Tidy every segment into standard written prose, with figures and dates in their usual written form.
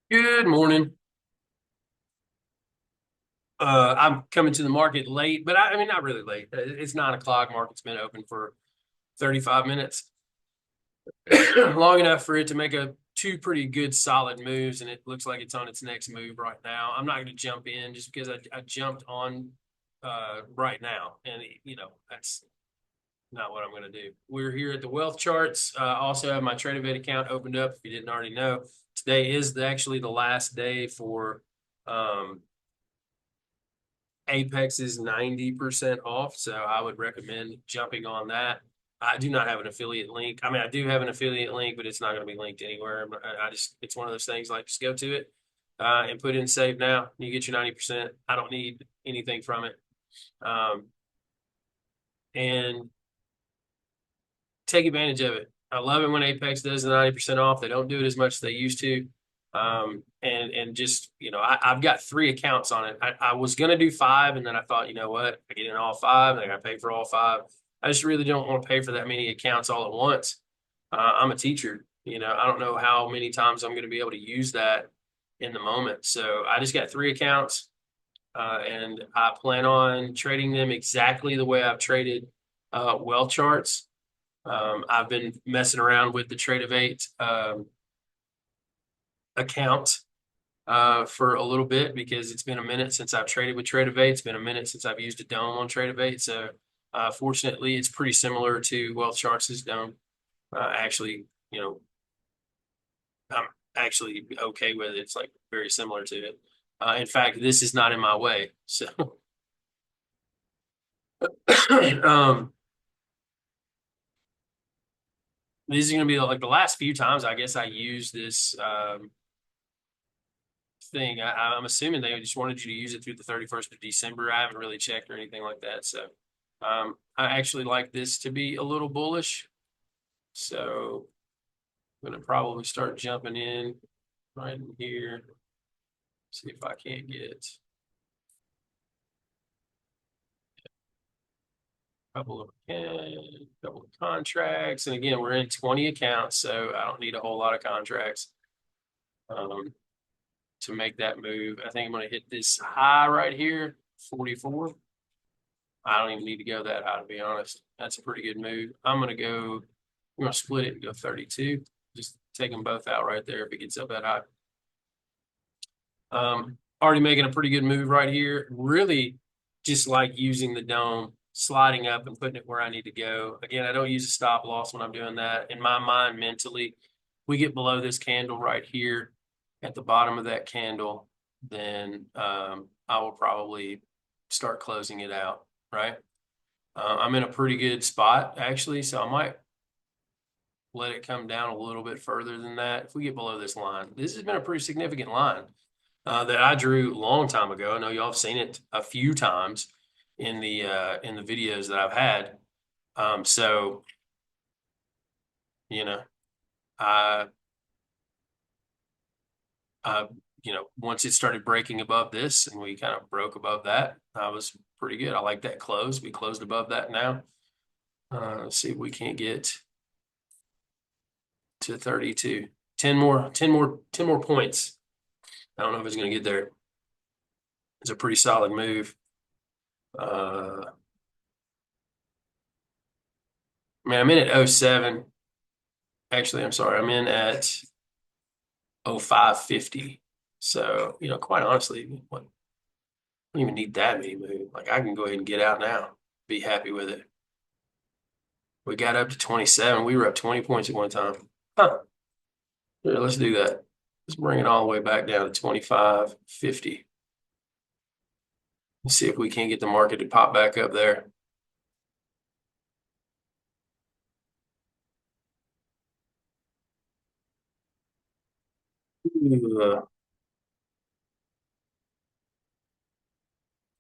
Good morning. I'm coming to the market late, but I mean, not really late. It's 9 o'clock. Market's been open for 35 minutes, long enough for it to make two pretty good solid moves, and it looks like it's on its next move right now. I'm not going to jump in just because I jumped on right now, and that's not what I'm going to do. We're here at the Wealth Charts. Also have my Tradovate account opened up. If you didn't already know, today is actually the last day for um, Apex is 90% off, so I would recommend jumping on that. I do not have an affiliate link. I mean, I do have an affiliate link, but it's not going to be linked anywhere. It's one of those things like just go to it and put in save now. You get your 90%. I don't need anything from it. Um, and take advantage of it. I love it when Apex does the 90% off. They don't do it as much as they used to. And just, I've got 3 accounts on it. I was gonna do 5, and then I thought, you know what? I get in all 5, and I gotta pay for all 5. I just really don't want to pay for that many accounts all at once. I'm a teacher, I don't know how many times I'm gonna be able to use that in the moment. So I just got 3 accounts, and I plan on trading them exactly the way I've traded WealthCharts. I've been messing around with the Tradovate account for a little bit because it's been a minute since I've traded with Tradovate. It's been a minute since I've used a dome on Tradovate. So fortunately, it's pretty similar to WealthCharts' dome. Actually, I'm actually okay with it. It's like very similar to it. In fact, this is not in my way. So um, this is going to be like the last few times I guess I used this thing. I'm assuming they just wanted you to use it through the 31st of December. I haven't really checked or anything like that. So I actually like this to be a little bullish. So I'm going to probably start jumping in right in here. See if I can't get couple of contracts. And again, we're in 20 accounts, so I don't need a whole lot of contracts um, to make that move. I think I'm going to hit this high right here, 44. I don't even need to go that high, to be honest. That's a pretty good move. I'm going to split it and go 32. Just take them both out right there if it gets up that high. Already making a pretty good move right here. Really just like using the dome, sliding up and putting it where I need to go. Again, I don't use a stop loss when I'm doing that. In my mind, mentally, we get below this candle right here at the bottom of that candle, then I will probably start closing it out, right? I'm in a pretty good spot actually, so I might let it come down a little bit further than that. If we get below this line, this has been a pretty significant line that I drew a long time ago. I know y'all have seen it a few times in the videos that I've had. So you know, I I once it started breaking above this and we kind of broke above that, I was pretty good. I like that close. We closed above that now. Let's see if we can't get to 32. 10 more points. I don't know if it's going to get there. It's a pretty solid move. I mean, I'm in at '07. Actually, I'm sorry. I'm in at 0550. So, quite honestly, I don't even need that many moves. Like, I can go ahead and get out now, be happy with it. We got up to 27. We were up 20 points at one time. Huh. Here, let's do that. Let's bring it all the way back down to 25.50. Let's see if we can get the market to pop back up there.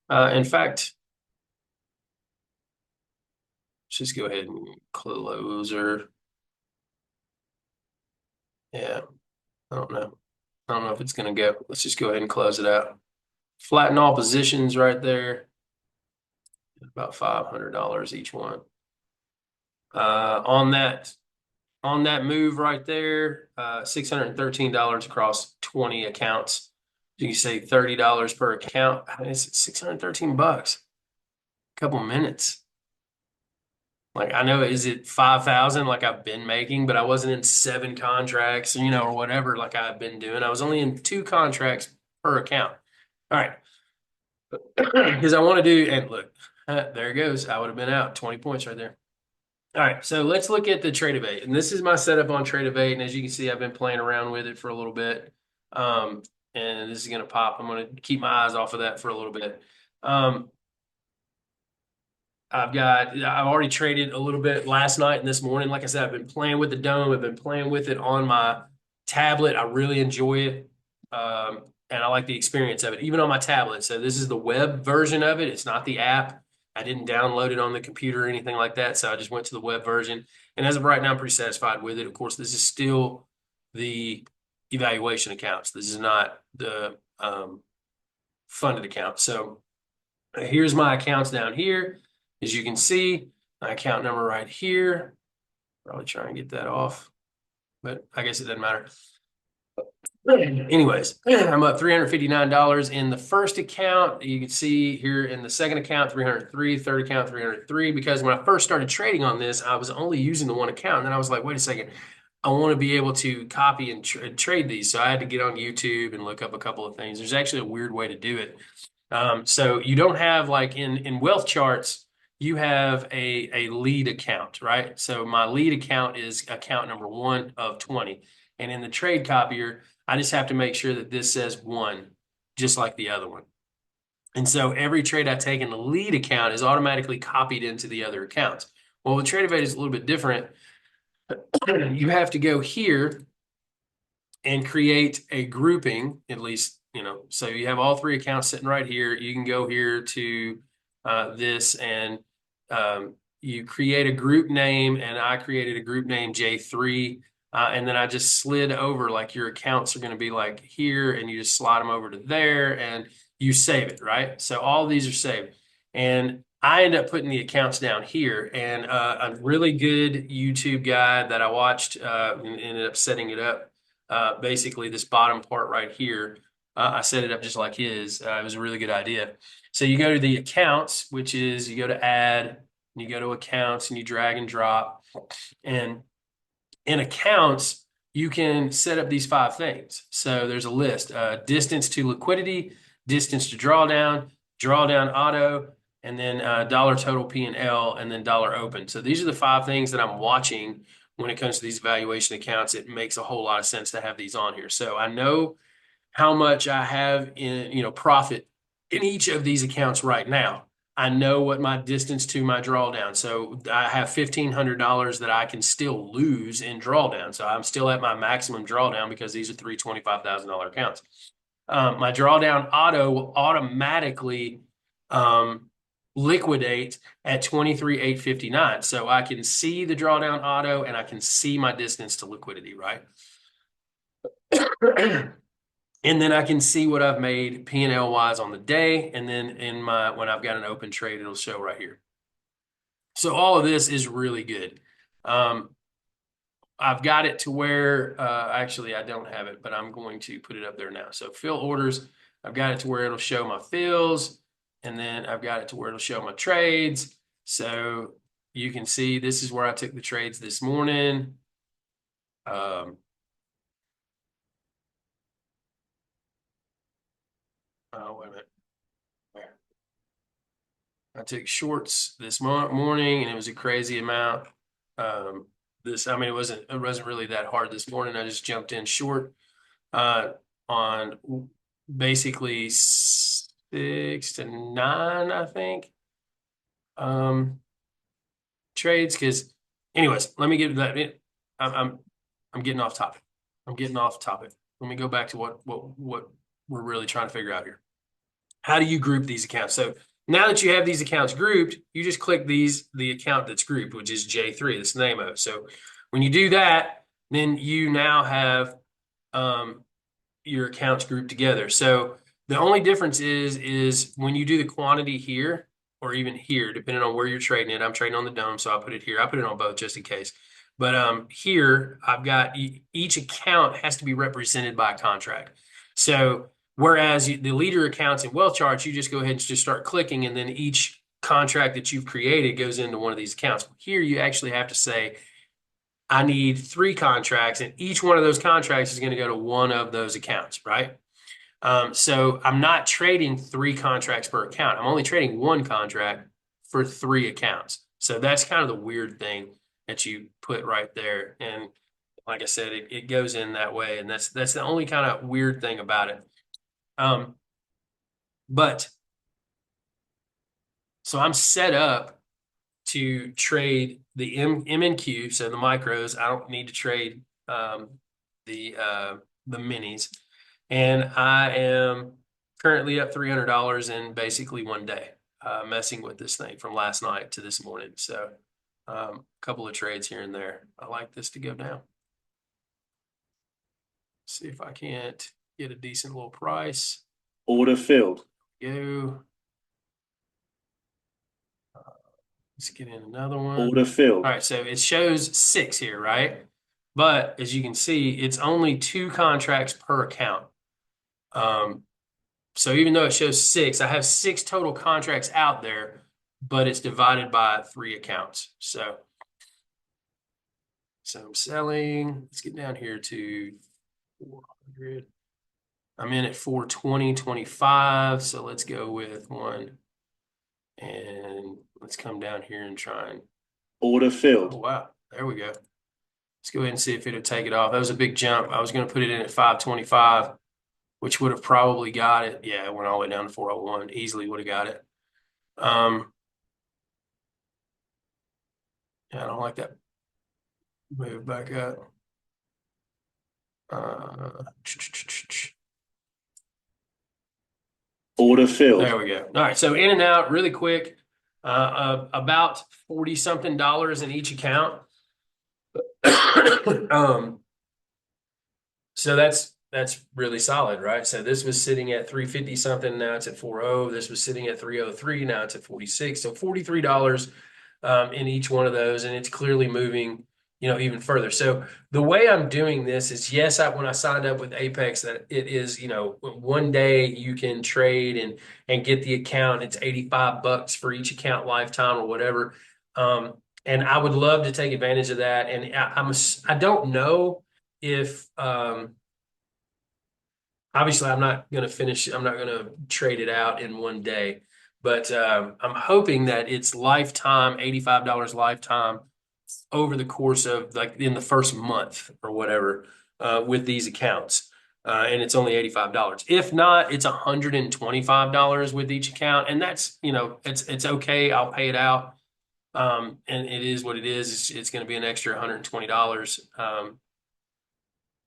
In fact, let's just go ahead and close her. Yeah, I don't know. I don't know if it's going to go. Let's just go ahead and close it out. Flatten all positions right there. About $500 each one. On on that move right there, $613 across 20 accounts. You can say $30 per account. I mean, it's 613 bucks. A couple minutes. Like I know, is it 5,000 like I've been making, but I wasn't in 7 contracts, or whatever like I've been doing. I was only in 2 contracts per account. All right. Because I want to do, and look, there it goes. I would have been out 20 points right there. All right, so let's look at the Tradovate. And this is my setup on Tradovate. And as you can see, I've been playing around with it for a little bit. Um, and this is going to pop. I'm going to keep my eyes off of that for a little bit. Um, I've already traded a little bit last night and this morning. Like I said, I've been playing with the dome. I've been playing with it on my tablet. I really enjoy it. And I like the experience of it, even on my tablet. So this is the web version of it. It's not the app. I didn't download it on the computer or anything like that. So I just went to the web version. And as of right now, I'm pretty satisfied with it. Of course, this is still the evaluation accounts. This is not the funded account. So here's my accounts down here. As you can see, my account number right here. Probably try and get that off, but I guess it doesn't matter. Anyways, I'm up $359 in the first account. You can see here in the second account, 303, third account, 303. Because when I first started trading on this, I was only using the one account. And then I was like, wait a second, I want to be able to copy and trade these. So I had to get on YouTube and look up a couple of things. There's actually a weird way to do it. So you don't have like in WealthCharts, you have a lead account, right? So my lead account is account number 1 of 20. And in the trade copier, I just have to make sure that this says 1, just like the other one. And so every trade I take in the lead account is automatically copied into the other accounts. Well, with Tradovate is a little bit different. You have to go here and create a grouping, at least, so you have all 3 accounts sitting right here. You can go here to this and you create a group name, and I created a group name J3. And then I just slid over, like your accounts are going to be like here, and you just slide them over to there and you save it, right? So all these are saved. And I end up putting the accounts down here, and a really good YouTube guy that I watched and ended up setting it up. Basically, this bottom part right here, I set it up just like his. It was a really good idea. So you go to the accounts, which is you go to add, and you go to accounts, and you drag and drop. And in accounts, you can set up these 5 things. So there's a list: distance to liquidity, distance to drawdown, drawdown auto, and then dollar total P&L, and then dollar open. So these are the 5 things that I'm watching when it comes to these valuation accounts. It makes a whole lot of sense to have these on here. So I know how much I have in, profit in each of these accounts right now. I know what my distance to my drawdown. So I have $1,500 that I can still lose in drawdown. So I'm still at my maximum drawdown because these are 3 $25,000 accounts. My drawdown auto will automatically liquidate at 23,859. So I can see the drawdown auto and I can see my distance to liquidity, right? And then I can see what I've made P&L wise on the day. And then when I've got an open trade, it'll show right here. So all of this is really good. I've got it to where, actually I don't have it, but I'm going to put it up there now. So fill orders, I've got it to where it'll show my fills, and then I've got it to where it'll show my trades. So you can see this is where I took the trades this morning. Oh, wait a minute. There. I took shorts this morning, and it was a crazy amount. It wasn't really that hard this morning. I just jumped in short on basically 6 to 9, I think, trades. Because, anyways, let me get to that. I'm getting off topic. Let me go back to what we're really trying to figure out here. How do you group these accounts? So now that you have these accounts grouped, you just click the account that's grouped, which is J3, that's the name of it. So when you do that, then you now have your accounts grouped together. So the only difference is when you do the quantity here, or even here, depending on where you're trading it. I'm trading on the dome, so I'll put it here. I put it on both just in case. But here I've got each account has to be represented by a contract. So whereas the leader accounts in WealthCharts, you just go ahead and just start clicking, and then each contract that you've created goes into one of these accounts. Here you actually have to say, I need 3 contracts, and each one of those contracts is going to go to one of those accounts, right? So I'm not trading 3 contracts per account. I'm only trading 1 contract for 3 accounts. So that's kind of the weird thing that you put right there. And like I said, it goes in that way. And that's the only kind of weird thing about it. But so I'm set up to trade the M and Q, so the micros. I don't need to trade the minis. And I am currently up $300 in basically one day, messing with this thing from last night to this morning. So a couple of trades here and there. I like this to go down. See if I can't get a decent little price. Order filled. Go. Let's get in another one. Order filled. All right, so it shows 6 here, right? But as you can see, it's only 2 contracts per account. So even though it shows 6, I have 6 total contracts out there, but it's divided by 3 accounts. So I'm selling. Let's get down here to 400. I'm in at 420.25. So let's go with one. And let's come down here and try and order filled. Oh, wow. There we go. Let's go ahead and see if it'll take it off. That was a big jump. I was going to put it in at 525, which would have probably got it. Yeah, it went all the way down to 401. Easily would have got it. Yeah, I don't like that. Move back up. Order filled. There we go. All right, so in and out really quick. About $40-something in each account. So that's really solid, right? So this was sitting at 350 something, now it's at 40. This was sitting at 303, now it's at 46. So $43 in each one of those, and it's clearly moving, even further. So the way I'm doing this is, yes, when I signed up with Apex, that it is, one day you can trade and get the account. It's $85 for each account lifetime or whatever. And I would love to take advantage of that. And I don't know if obviously I'm not going to trade it out in one day, but I'm hoping that it's lifetime, $85 lifetime over the course of like in the first month or whatever with these accounts. And it's only $85. If not, it's $125 with each account. And that's, it's okay. I'll pay it out. And it is what it is. It's going to be an extra $120.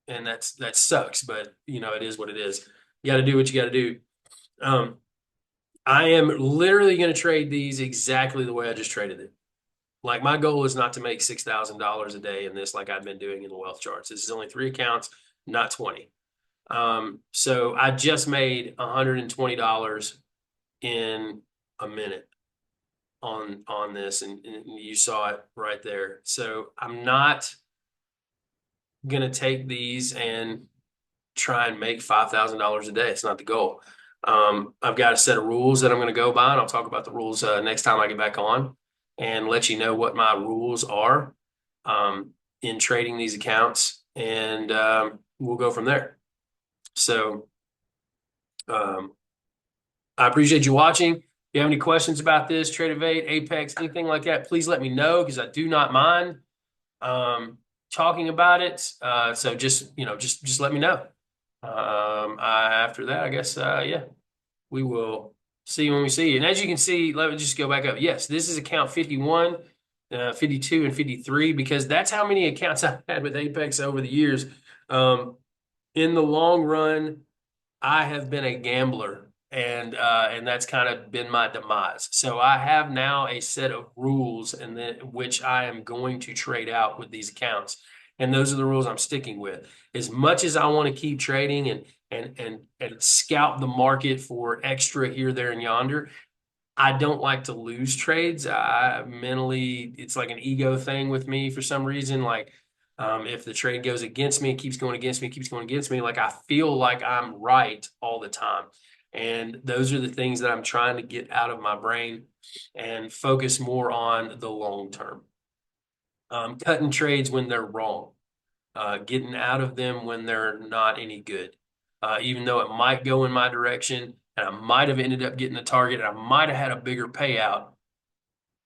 And that sucks, but it is what it is. You got to do what you got to do. I am literally going to trade these exactly the way I just traded it. Like my goal is not to make $6,000 a day in this, like I've been doing in the WealthCharts. This is only 3 accounts, not 20. So I just made $120 in a minute on this, and you saw it right there. So I'm not going to take these and try and make $5,000 a day. It's not the goal. I've got a set of rules that I'm going to go by, and I'll talk about the rules next time I get back on and let you know what my rules are in trading these accounts, and we'll go from there. So I appreciate you watching. If you have any questions about this, Tradovate, Apex, anything like that, please let me know, because I do not mind talking about it. So just let me know. After that, I guess, yeah, we will see you when we see you. And as you can see, let me just go back up. Yes, this is account 51, 52, and 53, because that's how many accounts I've had with Apex over the years. In the long run, I have been a gambler, and that's kind of been my demise. So I have now a set of rules, and then which I am going to trade out with these accounts. And those are the rules I'm sticking with. As much as I want to keep trading and scout the market for extra here, there, and yonder, I don't like to lose trades. I mentally, it's like an ego thing with me for some reason. Like, if the trade goes against me, it keeps going against me, it keeps going against me. Like I feel like I'm right all the time. And those are the things that I'm trying to get out of my brain and focus more on the long term. Cutting trades when they're wrong, getting out of them when they're not any good. Even though it might go in my direction and I might have ended up getting the target and I might have had a bigger payout,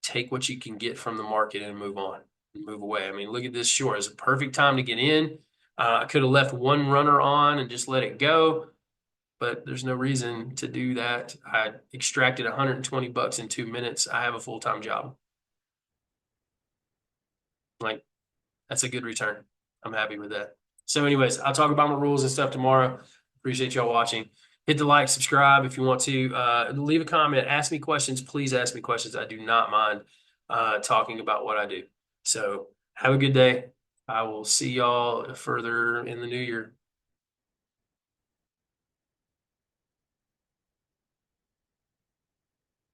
take what you can get from the market and move on and move away. I mean, look at this short. It's a perfect time to get in. I could have left one runner on and just let it go, but there's no reason to do that. I extracted 120 bucks in 2 minutes. I have a full-time job. Like, that's a good return. I'm happy with that. So anyways, I'll talk about my rules and stuff tomorrow. Appreciate y'all watching. Hit the like, subscribe if you want to. Leave a comment. Ask me questions. Please ask me questions. I do not mind talking about what I do. So have a good day. I will see y'all further in the new year.